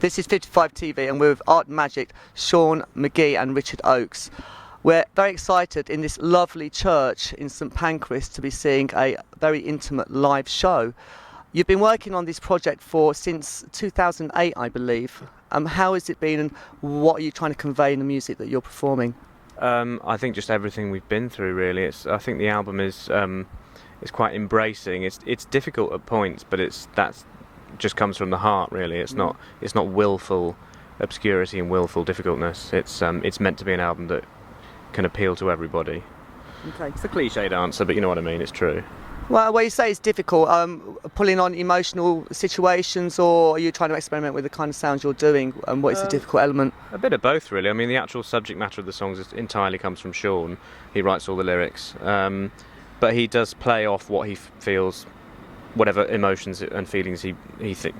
This is 55 TV and we're with Artmagic, Sean McGee and Richard Oakes. We're very excited in this lovely church in St Pancras to be seeing a very intimate live show. You've been working on this project since 2008, I believe. How has it been and what are you trying to convey in the music that you're performing? I think just everything we've been through, really. I think the album is quite embracing. It's difficult at points, but that's just comes from the heart, really. It's not willful obscurity and willful difficultness. It's meant to be an album that can appeal to everybody. Okay. It's a cliched answer, but you know what I mean. It's true. Well, you say it's difficult, pulling on emotional situations, or are you trying to experiment with the kind of sounds you're doing, and what is the difficult element? A bit of both, really. I mean, the actual subject matter of the songs entirely comes from Sean. He writes all the lyrics, but he does play off what he feels, whatever emotions and feelings he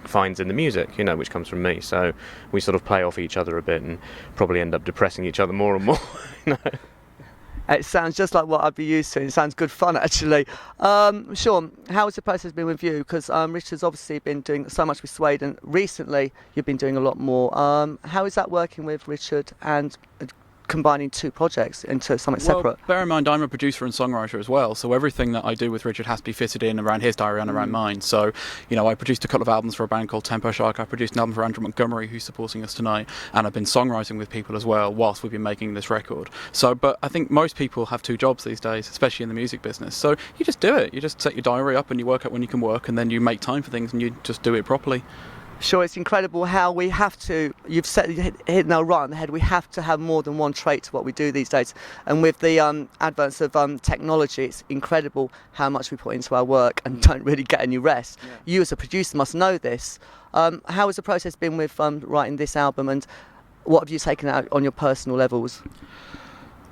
finds in the music, which comes from me. So we sort of play off each other a bit and probably end up depressing each other more and more. It sounds just like what I'd be used to. It sounds good fun, actually. Sean, how has the process been with you? Because Richard's obviously been doing so much with Suede, and recently you've been doing a lot more. How is that working with Richard and combining two projects into something separate? Well, bear in mind I'm a producer and songwriter as well, so everything that I do with Richard has to be fitted in around his diary and around mine. So, I produced a couple of albums for a band called Tempo Shark. I produced an album for Andrew Montgomery, who's supporting us tonight, and I've been songwriting with people as well whilst we've been making this record. So, but I think most people have two jobs these days, especially in the music business. So you just do it. You just set your diary up and you work out when you can work, and then you make time for things and you just do it properly. Sure, it's incredible how we have to, you've hit nail right on the head, we have to have more than one trait to what we do these days. And with the advance of technology, it's incredible how much we put into our work and don't really get any rest. Yeah. You as a producer must know this. How has the process been with writing this album, and what have you taken out on your personal levels?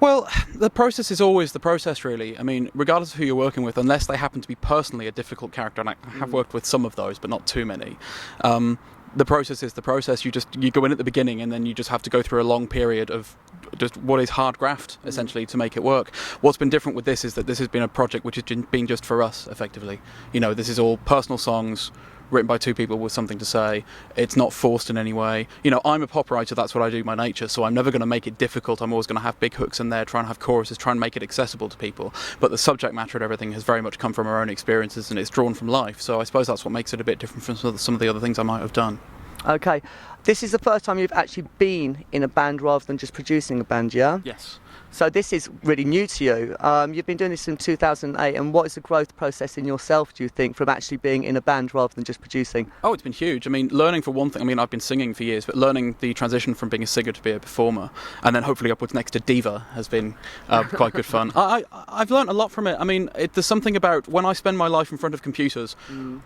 Well, the process is always the process, really. I mean, regardless of who you're working with, unless they happen to be personally a difficult character, and I have worked with some of those, but not too many. The process is the process. You go in at the beginning, and then you just have to go through a long period of just what is hard graft, essentially, to make it work. What's been different with this is that this has been a project which has been just for us, effectively. This is all personal songs, written by two people with something to say. It's not forced in any way. I'm a pop writer, that's what I do by nature, so I'm never going to make it difficult. I'm always going to have big hooks in there, try and have choruses, try and make it accessible to people. But the subject matter and everything has very much come from our own experiences, and it's drawn from life. So I suppose that's what makes it a bit different from some of the other things I might have done. Okay. This is the first time you've actually been in a band rather than just producing a band, yeah? Yes. So this is really new to you. You've been doing this in 2008, and what is the growth process in yourself, do you think, from actually being in a band rather than just producing? Oh, it's been huge. I mean, learning for one thing, I've been singing for years, but learning the transition from being a singer to be a performer, and then hopefully upwards next to diva has been quite good fun. I've learned a lot from it. I mean, there's something about when I spend my life in front of computers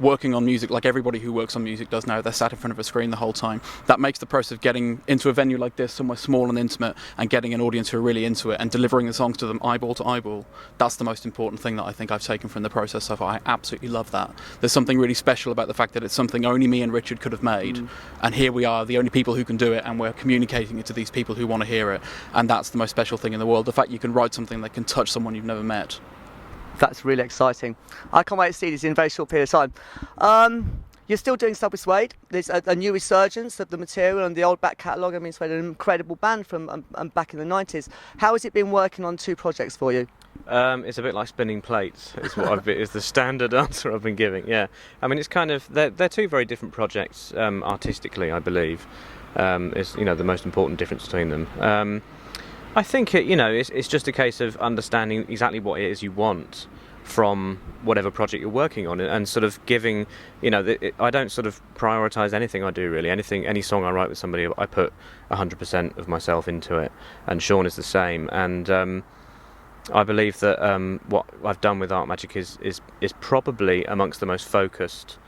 working on music, like everybody who works on music does now, they're sat in front of a screen the whole time. That makes the process of getting into a venue like this, somewhere small and intimate, and getting an audience who are really into it and delivering the songs to them eyeball to eyeball, that's the most important thing that I think I've taken from the process so far. I absolutely love that. There's something really special about the fact that it's something only me and Richard could have made, and here we are, the only people who can do it, and we're communicating it to these people who want to hear it, and that's the most special thing in the world, the fact you can write something that can touch someone you've never met. That's really exciting. I can't wait to see this in a very short period of time. You're still doing stuff with Suede. There's a new resurgence of the material and the old back catalogue. I mean, Suede, an incredible band from back in the 90s. How has it been working on two projects for you? It's a bit like spinning plates, is the standard answer I've been giving. Yeah, I mean, it's kind of they're two very different projects artistically, I believe. Is the most important difference between them. I think it's just a case of understanding exactly what it is you want from whatever project you're working on, and sort of giving, I don't sort of prioritise anything I do, really. Any song I write with somebody, I put 100% of myself into it, and Sean is the same. And I believe that what I've done with Artmagic is probably amongst the most focused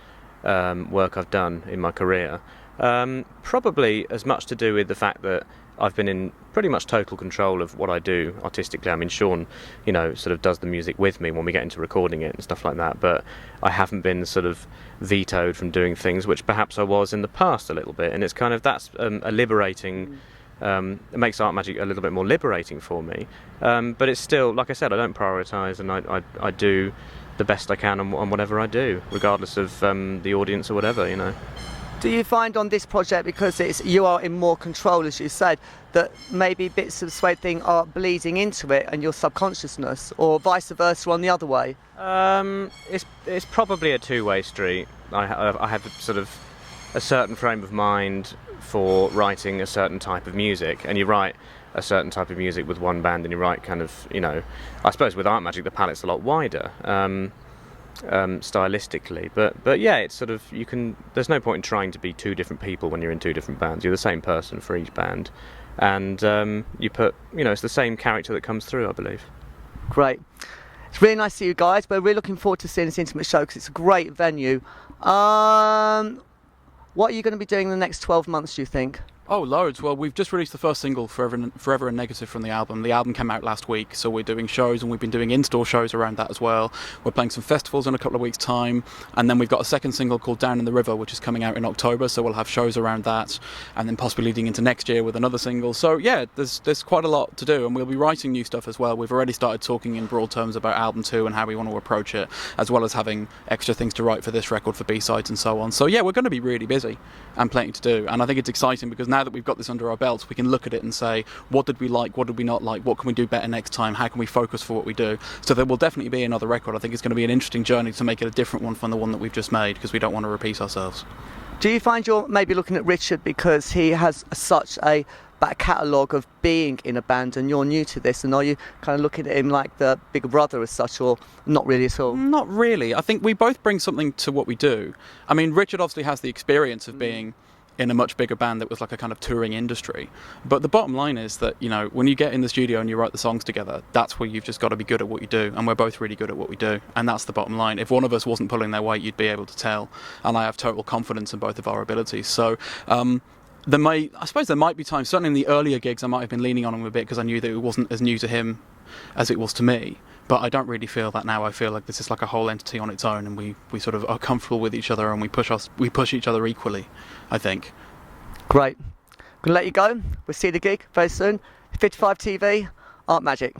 work I've done in my career. Probably as much to do with the fact that I've been in pretty much total control of what I do artistically. I mean, Sean, sort of does the music with me when we get into recording it and stuff like that, but I haven't been sort of vetoed from doing things, which perhaps I was in the past a little bit, and it's kind of, that's a liberating, it makes Artmagic a little bit more liberating for me, but it's still, like I said, I don't prioritise, and I do the best I can on whatever I do, regardless of the audience or whatever, Do you find on this project, because you are in more control, as you said, that maybe bits of the Suede thing are bleeding into it and your subconsciousness, or vice versa on the other way? It's probably a two-way street. I have sort of a certain frame of mind for writing a certain type of music, and you write a certain type of music with one band, and you write kind of, I suppose with Artmagic the palette's a lot wider. Stylistically, but yeah, it's sort of, there's no point in trying to be two different people when you're in two different bands. You're the same person for each band, and you put, it's the same character that comes through, I believe. Great. It's really nice to see you guys, but we're looking forward to seeing this intimate show because it's a great venue. What are you going to be doing in the next 12 months, do you think? Oh, loads. Well, we've just released the first single, Forever and Negative, from the album. The album came out last week, so we're doing shows, and we've been doing in-store shows around that as well. We're playing some festivals in a couple of weeks' time, and then we've got a second single called Down in the River, which is coming out in October, so we'll have shows around that, and then possibly leading into next year with another single. So yeah, there's quite a lot to do, and we'll be writing new stuff as well. We've already started talking in broad terms about album 2 and how we want to approach it, as well as having extra things to write for this record, for B-sides and so on. So yeah, we're going to be really busy and plenty to do, and I think it's exciting because now that we've got this under our belts, we can look at it and say, what did we like, what did we not like, what can we do better next time, how can we focus for what we do. So there will definitely be another record. I think it's going to be an interesting journey to make it a different one from the one that we've just made, because we don't want to repeat ourselves. Do you find you're maybe looking at Richard because he has such a back catalogue of being in a band and you're new to this, and are you kind of looking at him like the bigger brother as such, or not really at all? Not really. I think we both bring something to what we do. I mean, Richard obviously has the experience of being in a much bigger band that was like a kind of touring industry. But the bottom line is that, when you get in the studio and you write the songs together, that's where you've just got to be good at what you do. And we're both really good at what we do. And that's the bottom line. If one of us wasn't pulling their weight, you'd be able to tell. And I have total confidence in both of our abilities. So, I suppose there might be times, certainly in the earlier gigs, I might have been leaning on him a bit because I knew that it wasn't as new to him as it was to me. But I don't really feel that now. I feel like this is like a whole entity on its own, and we sort of are comfortable with each other, and we push each other equally, I think. Great. I'm going to let you go. We'll see the gig very soon. 55 TV, Artmagic.